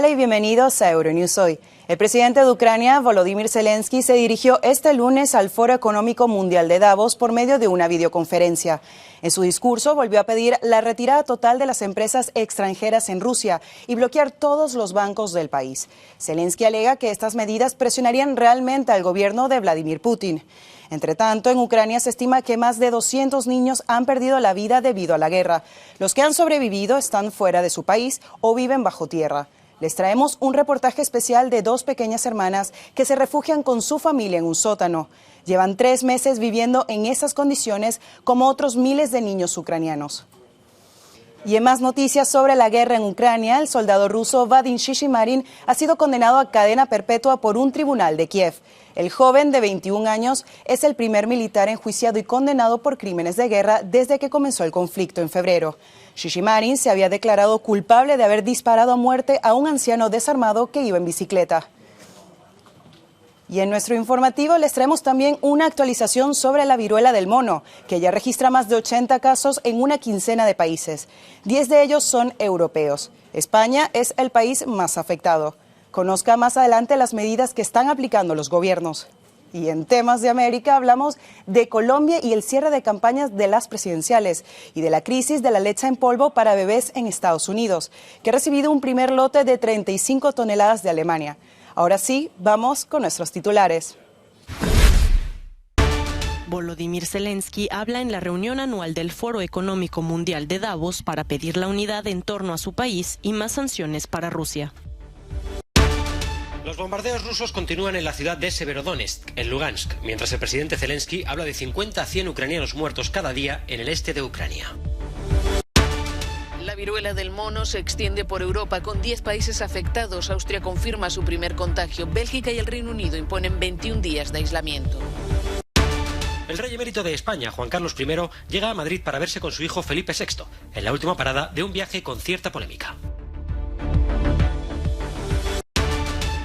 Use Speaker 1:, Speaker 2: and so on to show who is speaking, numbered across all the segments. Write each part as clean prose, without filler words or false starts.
Speaker 1: Hola y bienvenidos a Euronews Hoy. El presidente de Ucrania, Volodymyr Zelensky, se dirigió este lunes al Foro Económico Mundial de Davos por medio de una videoconferencia. En su discurso volvió a pedir la retirada total de las empresas extranjeras en Rusia y bloquear todos los bancos del país. Zelensky alega que estas medidas presionarían realmente al gobierno de Vladimir Putin. Entre tanto, en Ucrania se estima que más de 200 niños han perdido la vida debido a la guerra. Los que han sobrevivido están fuera de su país o viven bajo tierra. Les traemos un reportaje especial de dos pequeñas hermanas que se refugian con su familia en un sótano. Llevan 3 meses viviendo en esas condiciones como otros miles de niños ucranianos. Y en más noticias sobre la guerra en Ucrania, el soldado ruso Vadim Shishimarin ha sido condenado a cadena perpetua por un tribunal de Kiev. El joven de 21 años es el primer militar enjuiciado y condenado por crímenes de guerra desde que comenzó el conflicto en febrero. Shishimarin se había declarado culpable de haber disparado a muerte a un anciano desarmado que iba en bicicleta. Y en nuestro informativo les traemos también una actualización sobre la viruela del mono, que ya registra más de 80 casos en una quincena de países. 10 de ellos son europeos. España es el país más afectado. Conozca más adelante las medidas que están aplicando los gobiernos. Y en temas de América hablamos de Colombia y el cierre de campañas de las presidenciales y de la crisis de la leche en polvo para bebés en Estados Unidos, que ha recibido un primer lote de 35 toneladas de Alemania. Ahora sí, vamos con nuestros titulares.
Speaker 2: Volodymyr Zelensky habla en la reunión anual del Foro Económico Mundial de Davos para pedir la unidad en torno a su país y más sanciones para Rusia.
Speaker 3: Los bombardeos rusos continúan en la ciudad de Severodonetsk, en Lugansk, mientras el presidente Zelensky habla de 50 a 100 ucranianos muertos cada día en el este de Ucrania.
Speaker 4: La viruela del mono se extiende por Europa con 10 países afectados. Austria confirma su primer contagio. Bélgica y el Reino Unido imponen 21 días de aislamiento.
Speaker 3: El rey emérito de España, Juan Carlos I, llega a Madrid para verse con su hijo Felipe VI, en la última parada de un viaje con cierta polémica.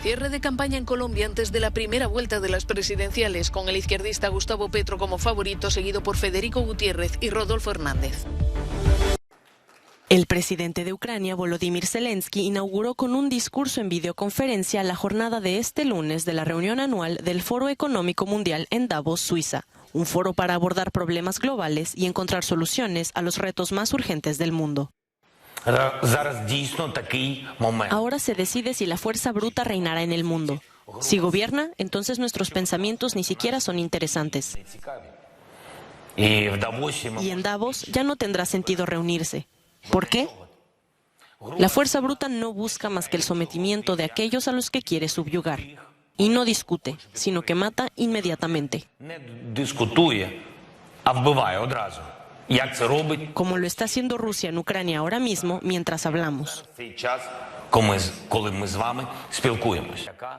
Speaker 4: Cierre de campaña en Colombia antes de la primera vuelta de las presidenciales, con el izquierdista Gustavo Petro como favorito, seguido por Federico Gutiérrez y Rodolfo Hernández.
Speaker 2: El presidente de Ucrania, Volodymyr Zelensky, inauguró con un discurso en videoconferencia la jornada de este lunes de la reunión anual del Foro Económico Mundial en Davos, Suiza. Un foro para abordar problemas globales y encontrar soluciones a los retos más urgentes del mundo. Ahora se decide si la fuerza bruta reinará en el mundo. Si gobierna, entonces nuestros pensamientos ni siquiera son interesantes. Y en Davos ya no tendrá sentido reunirse. ¿Por qué? La fuerza bruta no busca más que el sometimiento de aquellos a los que quiere subyugar. Y no discute, sino que mata inmediatamente. Como lo está haciendo Rusia en Ucrania ahora mismo, mientras hablamos.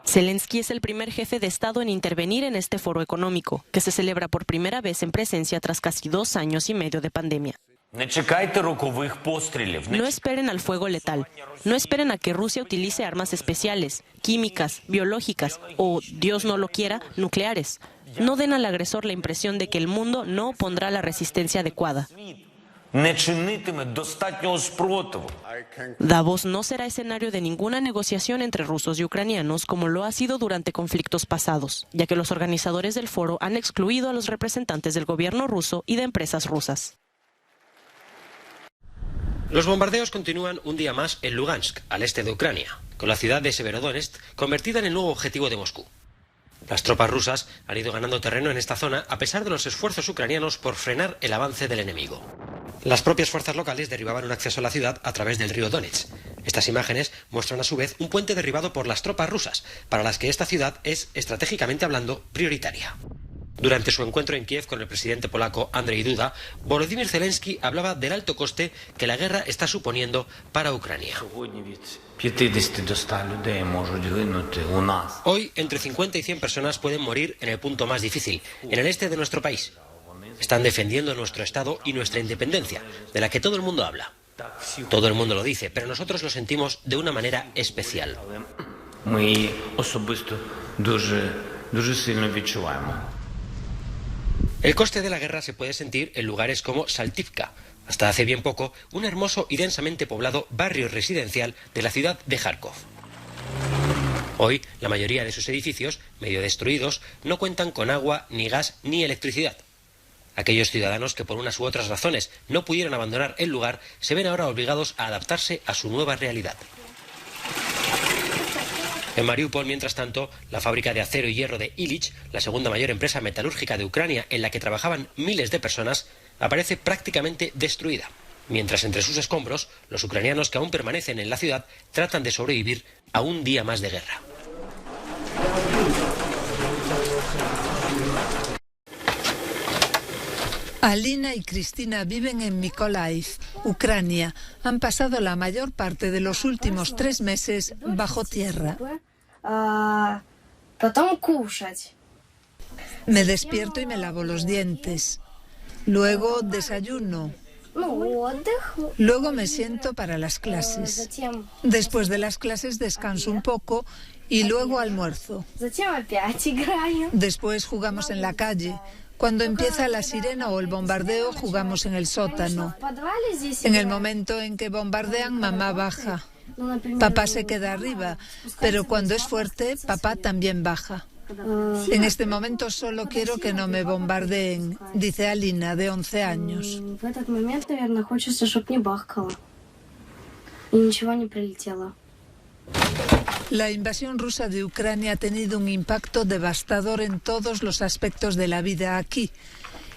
Speaker 2: Zelensky es el primer jefe de Estado en intervenir en este foro económico, que se celebra por primera vez en presencia tras casi 2 años y medio de pandemia. No esperen al fuego letal. No esperen a que Rusia utilice armas especiales, químicas, biológicas o, Dios no lo quiera, nucleares. No den al agresor la impresión de que el mundo no opondrá la resistencia adecuada. Davos no será escenario de ninguna negociación entre rusos y ucranianos como lo ha sido durante conflictos pasados, ya que los organizadores del foro han excluido a los representantes del gobierno ruso y de empresas rusas.
Speaker 3: Los bombardeos continúan un día más en Lugansk, al este de Ucrania, con la ciudad de Severodonetsk convertida en el nuevo objetivo de Moscú. Las tropas rusas han ido ganando terreno en esta zona a pesar de los esfuerzos ucranianos por frenar el avance del enemigo. Las propias fuerzas locales derribaban un acceso a la ciudad a través del río Donetsk. Estas imágenes muestran a su vez un puente derribado por las tropas rusas, para las que esta ciudad es, estratégicamente hablando, prioritaria. Durante su encuentro en Kiev con el presidente polaco Andrzej Duda, Volodymyr Zelensky hablaba del alto coste que la guerra está suponiendo para Ucrania. Hoy, entre 50 y 100 personas pueden morir en el punto más difícil, en el este de nuestro país. Están defendiendo nuestro Estado y nuestra independencia, de la que todo el mundo habla. Todo el mundo lo dice, pero nosotros lo sentimos de una manera especial. El coste de la guerra se puede sentir en lugares como Saltivka, hasta hace bien poco un hermoso y densamente poblado barrio residencial de la ciudad de Kharkov. Hoy, la mayoría de sus edificios, medio destruidos, no cuentan con agua, ni gas, ni electricidad. Aquellos ciudadanos que por unas u otras razones no pudieron abandonar el lugar se ven ahora obligados a adaptarse a su nueva realidad. En Mariupol, mientras tanto, la fábrica de acero y hierro de Illich, la segunda mayor empresa metalúrgica de Ucrania en la que trabajaban miles de personas, aparece prácticamente destruida. Mientras entre sus escombros, los ucranianos que aún permanecen en la ciudad tratan de sobrevivir a un día más de guerra.
Speaker 5: Alina y Cristina viven en Mykolaiv, Ucrania. Han pasado la mayor parte de los últimos 3 meses bajo tierra. Me despierto y me lavo los dientes. Luego desayuno. Luego me siento para las clases. Después de las clases descanso un poco y luego almuerzo. Después jugamos en la calle. Cuando empieza la sirena o el bombardeo, jugamos en el sótano. En el momento en que bombardean, mamá baja. Papá se queda arriba, pero cuando es fuerte, papá también baja. En este momento solo quiero que no me bombardeen, dice Alina, de 11 años. La invasión rusa de Ucrania ha tenido un impacto devastador en todos los aspectos de la vida aquí.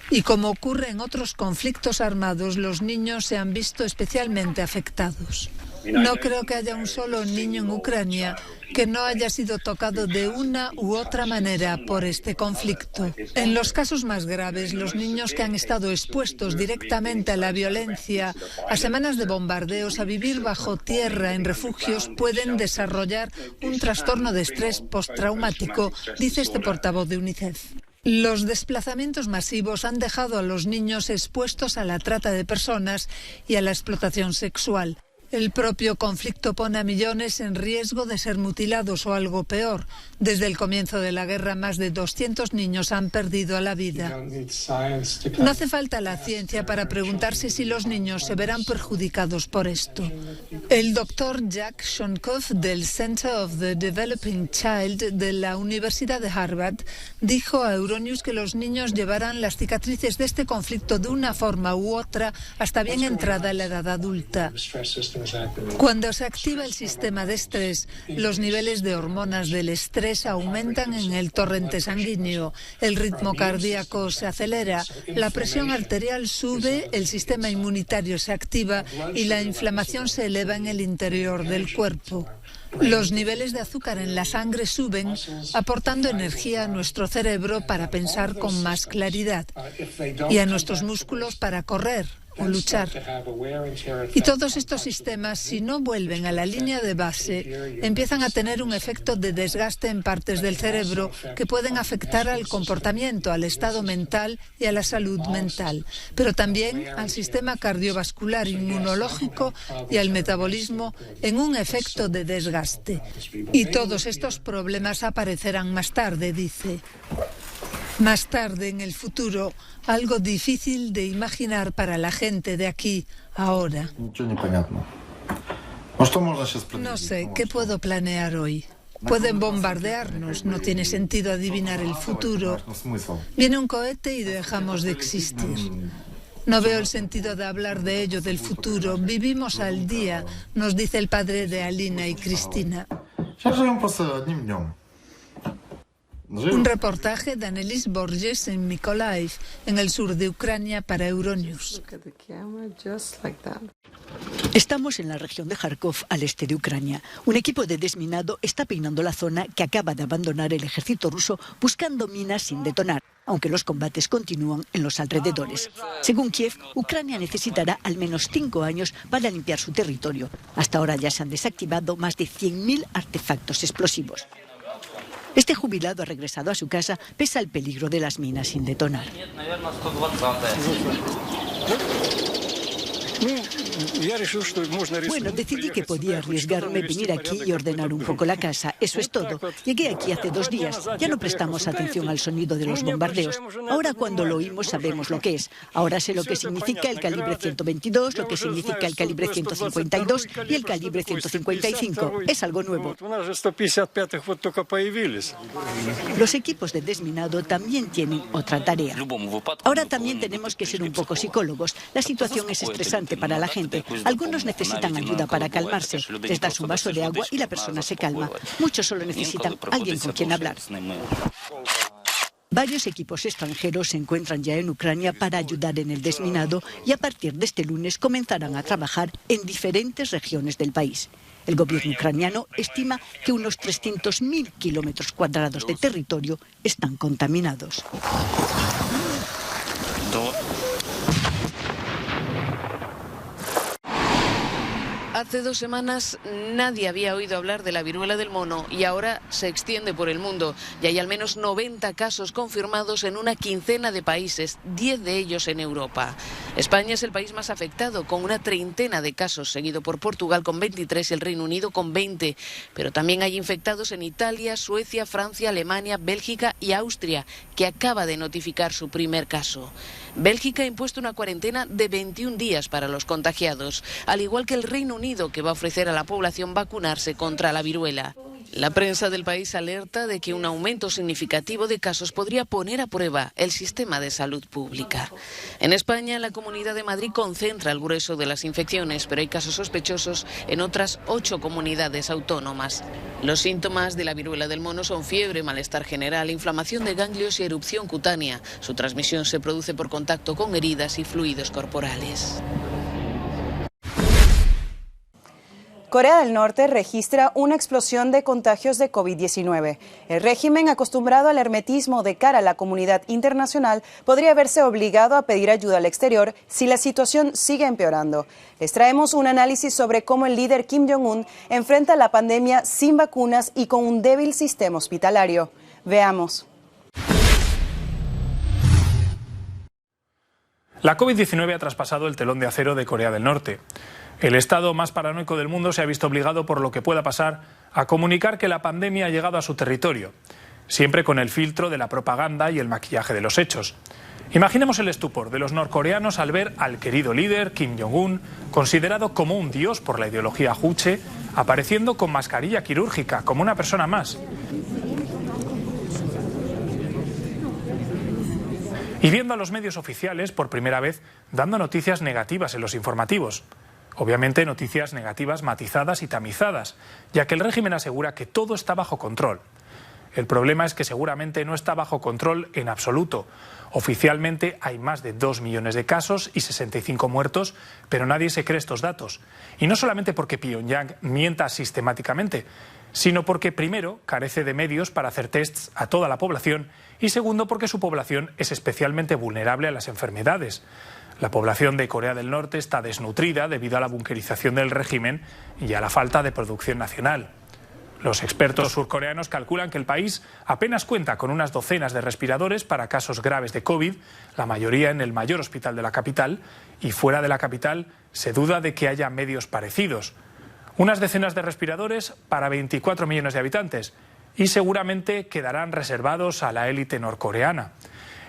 Speaker 5: Y como ocurre en otros conflictos armados, los niños se han visto especialmente afectados. No creo que haya un solo niño en Ucrania que no haya sido tocado de una u otra manera por este conflicto. En los casos más graves, los niños que han estado expuestos directamente a la violencia, a semanas de bombardeos, a vivir bajo tierra en refugios, pueden desarrollar un trastorno de estrés postraumático, dice este portavoz de UNICEF. Los desplazamientos masivos han dejado a los niños expuestos a la trata de personas y a la explotación sexual. El propio conflicto pone a millones en riesgo de ser mutilados o algo peor. Desde el comienzo de la guerra, más de 200 niños han perdido la vida. No hace falta la ciencia para preguntarse si los niños se verán perjudicados por esto. El doctor Jack Shonkoff del Center of the Developing Child de la Universidad de Harvard dijo a Euronews que los niños llevarán las cicatrices de este conflicto de una forma u otra hasta bien entrada la edad adulta. Cuando se activa el sistema de estrés, los niveles de hormonas del estrés aumentan en el torrente sanguíneo, el ritmo cardíaco se acelera, la presión arterial sube, el sistema inmunitario se activa y la inflamación se eleva en el interior del cuerpo. Los niveles de azúcar en la sangre suben, aportando energía a nuestro cerebro para pensar con más claridad y a nuestros músculos para correr o luchar. Y todos estos sistemas, si no vuelven a la línea de base, empiezan a tener un efecto de desgaste en partes del cerebro que pueden afectar al comportamiento, al estado mental y a la salud mental, pero también al sistema cardiovascular, inmunológico y al metabolismo en un efecto de desgaste. Y todos estos problemas aparecerán más tarde, dice. Más tarde, en el futuro, algo difícil de imaginar para la gente de aquí, ahora. No sé, ¿qué puedo planear hoy? Pueden bombardearnos, no tiene sentido adivinar el futuro. Viene un cohete y dejamos de existir. No veo el sentido de hablar de ello, del futuro. Vivimos al día, nos dice el padre de Alina y Cristina. Un reportaje de Annelies Borges en Mykolaiv, en el sur de Ucrania, para Euronews.
Speaker 6: Estamos en la región de Kharkov, al este de Ucrania. Un equipo de desminado está peinando la zona que acaba de abandonar el ejército ruso buscando minas sin detonar, aunque los combates continúan en los alrededores. Según Kiev, Ucrania necesitará al menos 5 años para limpiar su territorio. Hasta ahora ya se han desactivado más de 100.000 artefactos explosivos. Este jubilado ha regresado a su casa pese al peligro de las minas sin detonar. Bueno, decidí que podía arriesgarme, venir aquí y ordenar un poco la casa. Eso es todo. Llegué aquí hace 2 días. Ya no prestamos atención al sonido de los bombardeos. Ahora cuando lo oímos sabemos lo que es. Ahora sé lo que significa el calibre 122, lo que significa el calibre 152 y el calibre 155. Es algo nuevo. Los equipos de desminado también tienen otra tarea. Ahora también tenemos que ser un poco psicólogos. La situación es estresante para la gente. Algunos necesitan ayuda para calmarse. Les das un vaso de agua y la persona se calma. Muchos solo necesitan alguien con quien hablar. Varios equipos extranjeros se encuentran ya en Ucrania para ayudar en el desminado y a partir de este lunes comenzarán a trabajar en diferentes regiones del país. El gobierno ucraniano estima que unos 300.000 kilómetros cuadrados de territorio están contaminados.
Speaker 4: Hace 2 semanas nadie había oído hablar de la viruela del mono y ahora se extiende por el mundo. Y hay al menos 90 casos confirmados en una quincena de países, 10 de ellos en Europa. España es el país más afectado, con una treintena de casos, seguido por Portugal con 23 y el Reino Unido con 20. Pero también hay infectados en Italia, Suecia, Francia, Alemania, Bélgica y Austria, que acaba de notificar su primer caso. Bélgica ha impuesto una cuarentena de 21 días para los contagiados, al igual que el Reino Unido, que va a ofrecer a la población vacunarse contra la viruela. La prensa del país alerta de que un aumento significativo de casos podría poner a prueba el sistema de salud pública. En España, la Comunidad de Madrid concentra el grueso de las infecciones, pero hay casos sospechosos en otras 8 comunidades autónomas. Los síntomas de la viruela del mono son fiebre, malestar general, inflamación de ganglios y erupción cutánea. Su transmisión se produce por contacto con heridas y fluidos corporales.
Speaker 1: Corea del Norte registra una explosión de contagios de COVID-19. El régimen, acostumbrado al hermetismo de cara a la comunidad internacional, podría verse obligado a pedir ayuda al exterior si la situación sigue empeorando. Les traemos un análisis sobre cómo el líder Kim Jong-un enfrenta la pandemia sin vacunas y con un débil sistema hospitalario. Veamos.
Speaker 7: La COVID-19 ha traspasado el telón de acero de Corea del Norte. El estado más paranoico del mundo se ha visto obligado, por lo que pueda pasar, a comunicar que la pandemia ha llegado a su territorio, siempre con el filtro de la propaganda y el maquillaje de los hechos. Imaginemos el estupor de los norcoreanos al ver al querido líder, Kim Jong-un, considerado como un dios por la ideología juche, apareciendo con mascarilla quirúrgica, como una persona más. Y viendo a los medios oficiales, por primera vez, dando noticias negativas en los informativos. Obviamente noticias negativas matizadas y tamizadas, ya que el régimen asegura que todo está bajo control. El problema es que seguramente no está bajo control en absoluto. Oficialmente hay más de 2 millones de casos y 65 muertos, pero nadie se cree estos datos. Y no solamente porque Pyongyang mienta sistemáticamente, sino porque, primero, carece de medios para hacer tests a toda la población y, segundo, porque su población es especialmente vulnerable a las enfermedades. La población de Corea del Norte está desnutrida debido a la bunkerización del régimen y a la falta de producción nacional. Los expertos surcoreanos calculan que el país apenas cuenta con unas docenas de respiradores para casos graves de COVID, la mayoría en el mayor hospital de la capital, y fuera de la capital se duda de que haya medios parecidos. Unas decenas de respiradores para 24 millones de habitantes y seguramente quedarán reservados a la élite norcoreana.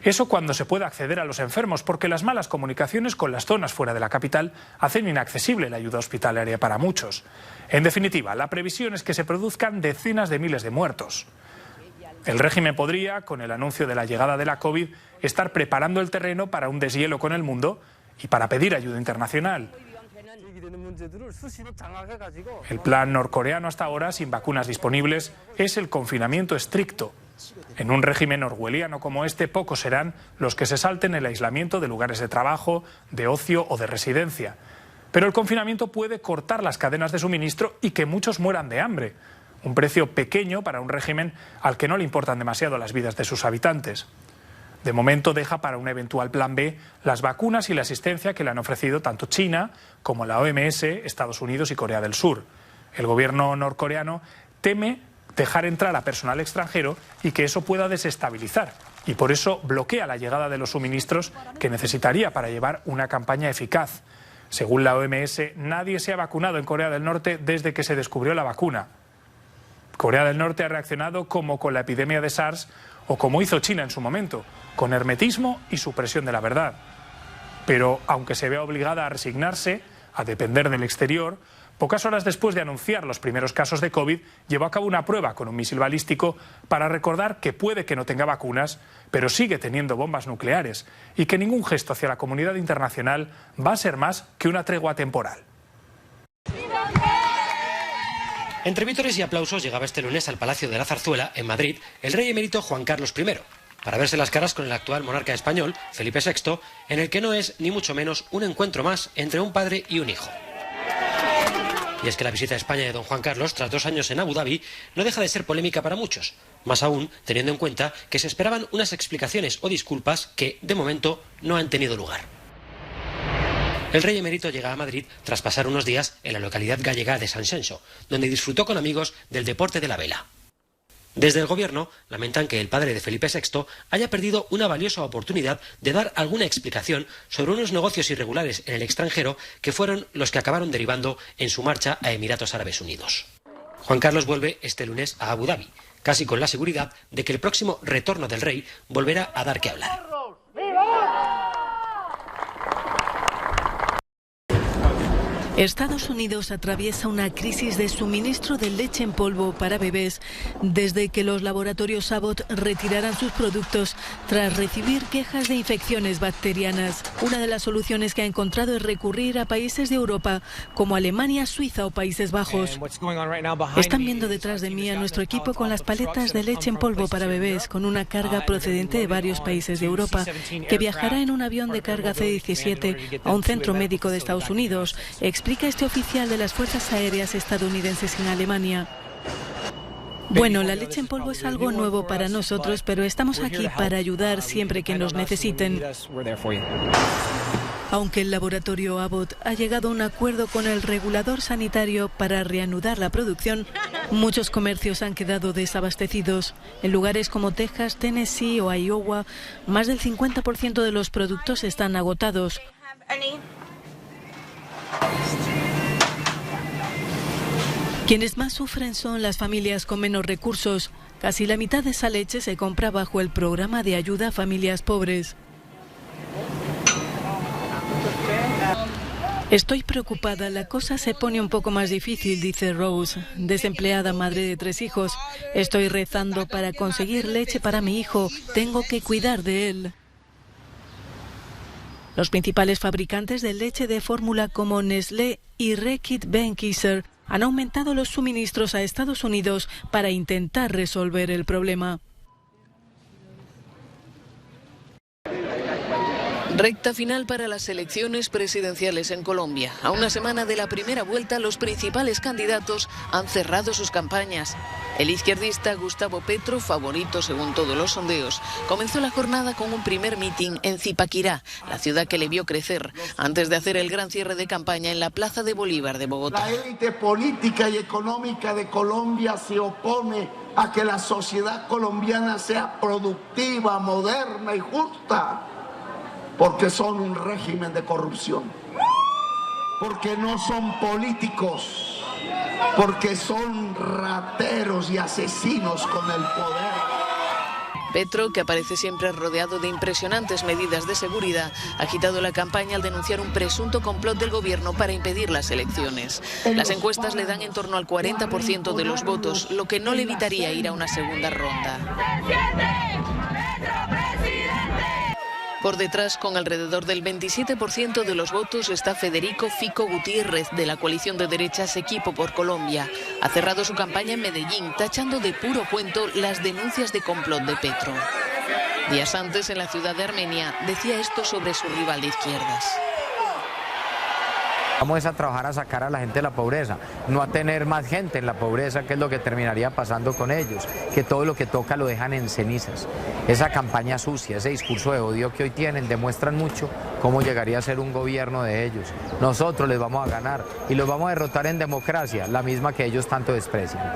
Speaker 7: Eso cuando se pueda acceder a los enfermos, porque las malas comunicaciones con las zonas fuera de la capital hacen inaccesible la ayuda hospitalaria para muchos. En definitiva, la previsión es que se produzcan decenas de miles de muertos. El régimen podría, con el anuncio de la llegada de la COVID, estar preparando el terreno para un deshielo con el mundo y para pedir ayuda internacional. El plan norcoreano hasta ahora, sin vacunas disponibles, es el confinamiento estricto. En un régimen orwelliano como este, pocos serán los que se salten el aislamiento de lugares de trabajo, de ocio o de residencia. Pero el confinamiento puede cortar las cadenas de suministro y que muchos mueran de hambre. Un precio pequeño para un régimen al que no le importan demasiado las vidas de sus habitantes. De momento deja para un eventual plan B las vacunas y la asistencia que le han ofrecido tanto China como la OMS, Estados Unidos y Corea del Sur. El gobierno norcoreano teme dejar entrar a personal extranjero y que eso pueda desestabilizar, y por eso bloquea la llegada de los suministros que necesitaría para llevar una campaña eficaz. Según la OMS, nadie se ha vacunado en Corea del Norte desde que se descubrió la vacuna. Corea del Norte ha reaccionado como con la epidemia de SARS o como hizo China en su momento, con hermetismo y supresión de la verdad. Pero aunque se vea obligada a resignarse, a depender del exterior, pocas horas después de anunciar los primeros casos de COVID, llevó a cabo una prueba con un misil balístico para recordar que puede que no tenga vacunas, pero sigue teniendo bombas nucleares y que ningún gesto hacia la comunidad internacional va a ser más que una tregua temporal.
Speaker 3: Entre vítores y aplausos llegaba este lunes al Palacio de la Zarzuela, en Madrid, el rey emérito Juan Carlos I, para verse las caras con el actual monarca español, Felipe VI, en el que no es ni mucho menos un encuentro más entre un padre y un hijo. Y es que la visita a España de don Juan Carlos, tras 2 años en Abu Dhabi, no deja de ser polémica para muchos, más aún teniendo en cuenta que se esperaban unas explicaciones o disculpas que, de momento, no han tenido lugar. El rey emérito llega a Madrid tras pasar unos días en la localidad gallega de San Xenxo, donde disfrutó con amigos del deporte de la vela. Desde el gobierno lamentan que el padre de Felipe VI haya perdido una valiosa oportunidad de dar alguna explicación sobre unos negocios irregulares en el extranjero que fueron los que acabaron derivando en su marcha a Emiratos Árabes Unidos. Juan Carlos vuelve este lunes a Abu Dhabi, casi con la seguridad de que el próximo retorno del rey volverá a dar que hablar.
Speaker 8: Estados Unidos atraviesa una crisis de suministro de leche en polvo para bebés desde que los laboratorios Abbott retiraran sus productos tras recibir quejas de infecciones bacterianas. Una de las soluciones que ha encontrado es recurrir a países de Europa como Alemania, Suiza o Países Bajos. Están viendo detrás de mí a nuestro equipo con las paletas de leche en polvo para bebés con una carga procedente de varios países de Europa que viajará en un avión de carga C-17 a un centro médico de Estados Unidos, explica este oficial de las Fuerzas Aéreas estadounidenses en Alemania. Bueno, la leche en polvo es algo nuevo para nosotros, pero estamos aquí para ayudar siempre que nos necesiten. Aunque el laboratorio Abbott ha llegado a un acuerdo con el regulador sanitario para reanudar la producción, muchos comercios han quedado desabastecidos. En lugares como Texas, Tennessee o Iowa, más del 50% de los productos están agotados. Quienes más sufren son las familias con menos recursos. Casi la mitad de esa leche se compra bajo el programa de ayuda a familias pobres. Estoy preocupada, la cosa se pone un poco más difícil, dice Rose, desempleada madre de 3 hijos. Estoy rezando para conseguir leche para mi hijo, tengo que cuidar de él. Los principales fabricantes de leche de fórmula como Nestlé y Reckitt Benckiser han aumentado los suministros a Estados Unidos para intentar resolver el problema.
Speaker 4: Recta final para las elecciones presidenciales en Colombia. A una semana de la primera vuelta, los principales candidatos han cerrado sus campañas. El izquierdista Gustavo Petro, favorito según todos los sondeos, comenzó la jornada con un primer mitin en Zipaquirá, la ciudad que le vio crecer, antes de hacer el gran cierre de campaña en la Plaza de Bolívar de Bogotá.
Speaker 9: La élite política y económica de Colombia se opone a que la sociedad colombiana sea productiva, moderna y justa, porque son un régimen de corrupción, porque no son políticos, porque son rateros y asesinos con el poder.
Speaker 4: Petro, que aparece siempre rodeado de impresionantes medidas de seguridad, ha agitado la campaña al denunciar un presunto complot del gobierno para impedir las elecciones. Las encuestas le dan en torno al 40% de los votos, lo que no le evitaría ir a una segunda ronda. Por detrás, con alrededor del 27% de los votos, está Federico Fico Gutiérrez, de la coalición de derechas Equipo por Colombia. Ha cerrado su campaña en Medellín, tachando de puro cuento las denuncias de complot de Petro. Días antes, en la ciudad de Armenia, decía esto sobre su rival de izquierdas.
Speaker 10: Vamos a trabajar a sacar a la gente de la pobreza, no a tener más gente en la pobreza, que es lo que terminaría pasando con ellos, que todo lo que toca lo dejan en cenizas. Esa campaña sucia, ese discurso de odio que hoy tienen, demuestran mucho cómo llegaría a ser un gobierno de ellos. Nosotros les vamos a ganar y los vamos a derrotar en democracia, la misma que ellos tanto desprecian.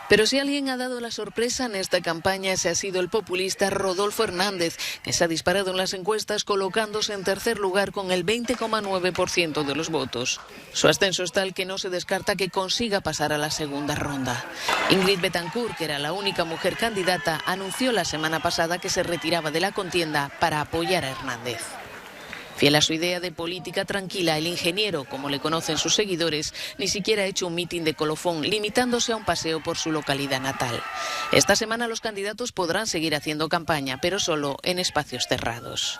Speaker 4: Pero si alguien ha dado la sorpresa en esta campaña, ese ha sido el populista Rodolfo Hernández, que se ha disparado en las encuestas colocándose en tercer lugar con el 20,9% de los votos. Su ascenso es tal que no se descarta que consiga pasar a la segunda ronda. Ingrid Betancourt, que era la única mujer candidata, anunció la semana pasada que se retiraba de la contienda para apoyar a Hernández. Fiel a su idea de política tranquila, el ingeniero, como le conocen sus seguidores, ni siquiera ha hecho un mitin de colofón, limitándose a un paseo por su localidad natal. Esta semana los candidatos podrán seguir haciendo campaña, pero solo en espacios cerrados.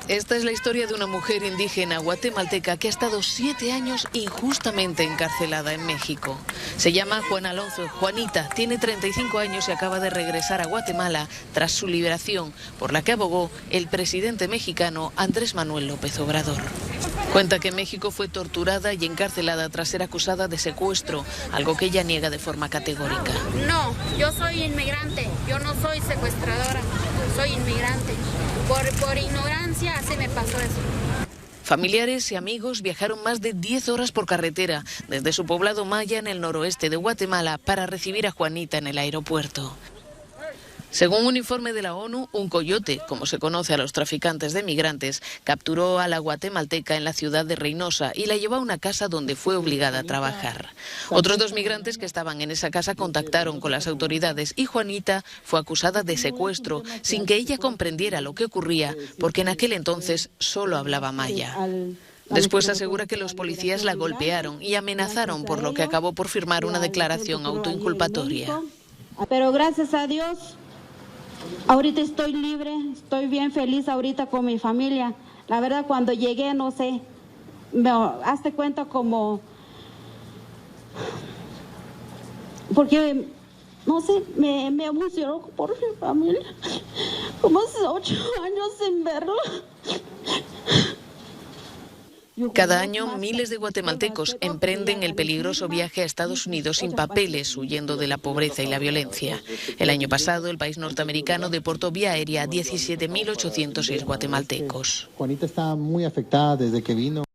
Speaker 4: Esta es la historia de una mujer indígena guatemalteca que ha estado 7 años injustamente encarcelada en México. Se llama Juan Alonso. Juanita tiene 35 años y acaba de regresar a Guatemala tras su liberación, por la que abogó el presidente mexicano Andrés Manuel López Obrador. Cuenta que en México fue torturada y encarcelada tras ser acusada de secuestro, algo que ella niega de forma categórica.
Speaker 11: No, yo soy inmigrante, yo no soy secuestradora, soy inmigrante. Por ignorancia se me pasó eso.
Speaker 4: Familiares y amigos viajaron más de 10 horas por carretera desde su poblado maya en el noroeste de Guatemala para recibir a Juanita en el aeropuerto. Según un informe de la ONU, un coyote, como se conoce a los traficantes de migrantes, capturó a la guatemalteca en la ciudad de Reynosa y la llevó a una casa donde fue obligada a trabajar. Otros 2 migrantes que estaban en esa casa contactaron con las autoridades y Juanita fue acusada de secuestro sin que ella comprendiera lo que ocurría, porque en aquel entonces solo hablaba maya. Después asegura que los policías la golpearon y amenazaron, por lo que acabó por firmar una declaración autoinculpatoria.
Speaker 12: Pero gracias a Dios, ahorita estoy libre, estoy bien feliz ahorita con mi familia. La verdad, cuando llegué, no sé, hazte cuenta como... Porque, no sé, me emocionó por mi familia. Como hace 8 años sin verlo.
Speaker 4: Cada año, miles de guatemaltecos emprenden el peligroso viaje a Estados Unidos sin papeles, huyendo de la pobreza y la violencia. El año pasado, el país norteamericano deportó vía aérea a 17.806 guatemaltecos.
Speaker 13: Juanita está muy afectada desde que vino.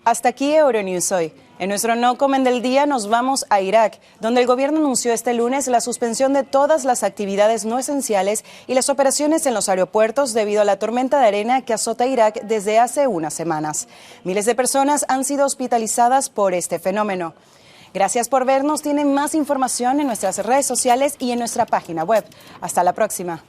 Speaker 1: Hasta aquí Euronews hoy. En nuestro No Comen del día nos vamos a Irak, donde el gobierno anunció este lunes la suspensión de todas las actividades no esenciales y las operaciones en los aeropuertos debido a la tormenta de arena que azota Irak desde hace unas semanas. Miles de personas han sido hospitalizadas por este fenómeno. Gracias por vernos. Tienen más información en nuestras redes sociales y en nuestra página web. Hasta la próxima.